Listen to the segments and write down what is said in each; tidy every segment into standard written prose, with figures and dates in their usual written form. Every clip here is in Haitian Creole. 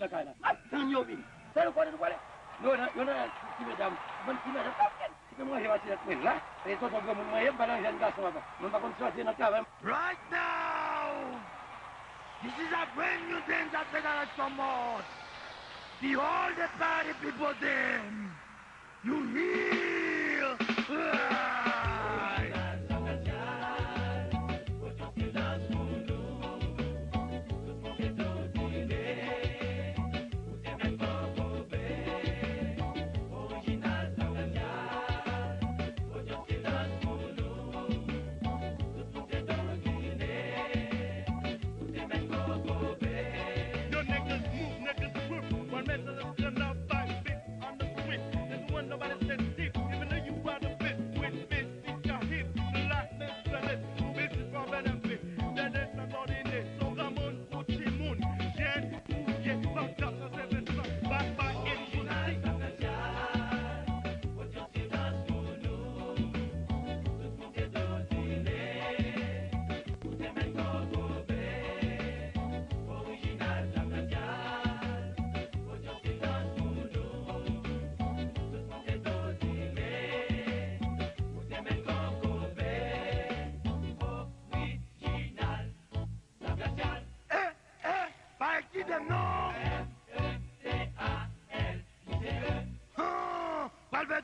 la caille là. Attends, yo, vin. C'est le quoi de quoi là? Non, si mesdames, bonne si mesdames, si que moi j'ai passé la là, et toi, ton moi, je pas dans un garçon là-bas. Non, pas comme ça, c'est notre travail. Right now, this is a brand new dance that they're gonna come out. The all the party people them. You hear?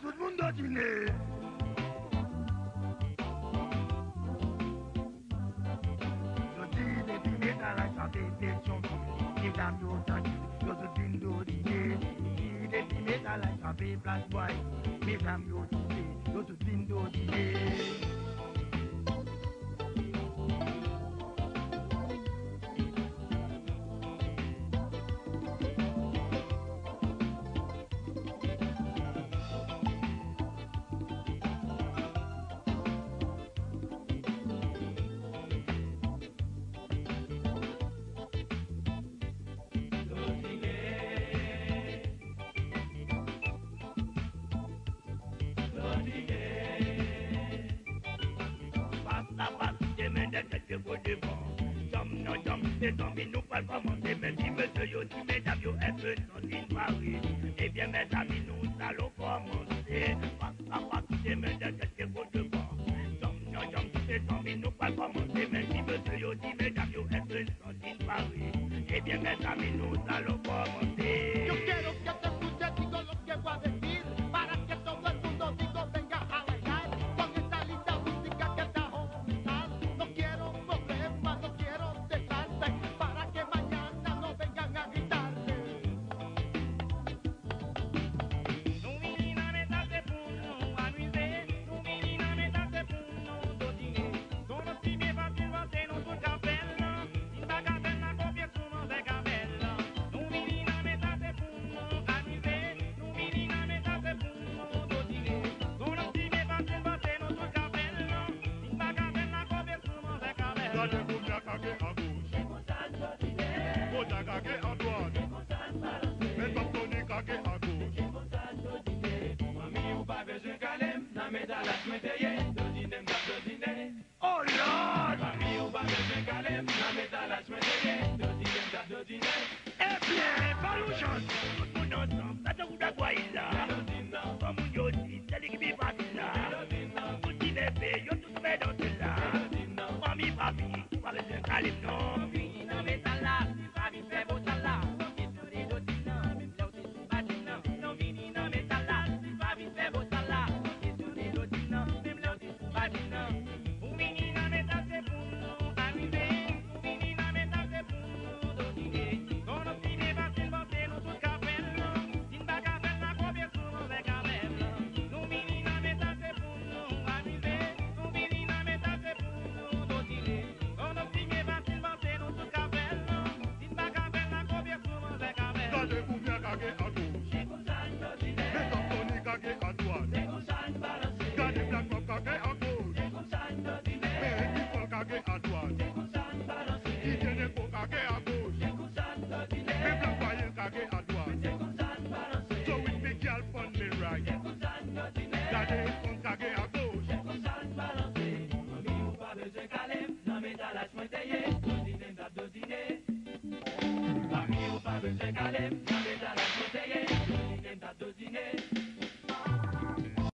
Tout le monde a dîner. Je dis des dîners dans la santé des chansons. If I'm your touch, you're the window dîner. Des dîners dans la santé place boy. If I'm your dîner, you're the window dîner. Les zombies nous parlent commencer, même si monsieur yo dit mesdames yo un peu sont in Paris. Eh bien mes amis nous allons commencer. Pas quitter mes deux quelques mots de bord. Les zombies nous parlent commencer, même si monsieur yo dit mesdames yo un peu sont in Paris. Eh bien mes amis nous allons commencer. Yo quiero que te escuches, digo lo que voy a decir, para que todo el mundo digo venga a bailar con esta linda música que está original. No quiero problemas, no quiero desastre, para que mañana no vengan a gritarte. No menina me date puno, anuise, no menina me date puno, dodine. Sono si mi va più a te non sul cappello, in bagatella copia sono de cabella. No menina me date puno, anuise, no menina me date puno, dodine. Sono si mi va più a te non sul cappello, in bagatella copia sono de cabella. Dale cumbia cague a gauche, Boda cague à droite, mais Tony cague à gauche. Mami ou pas besoin calem, na médalas médaillé, dodinem da dodine. Oh Lord! Mami ou pas besoin calem, na médalas médaillé, dodinem da dodine. Eh bien, Palouchon, tout le monde ensemble, ça te goûte à quoi il a? Comme on dit, c'est lui qui vit pas là. Tout le monde est fait, yo tout le monde est là. Mami, papi, tu vas les metayem, nan metalaj meteye, do dinem ta do dine.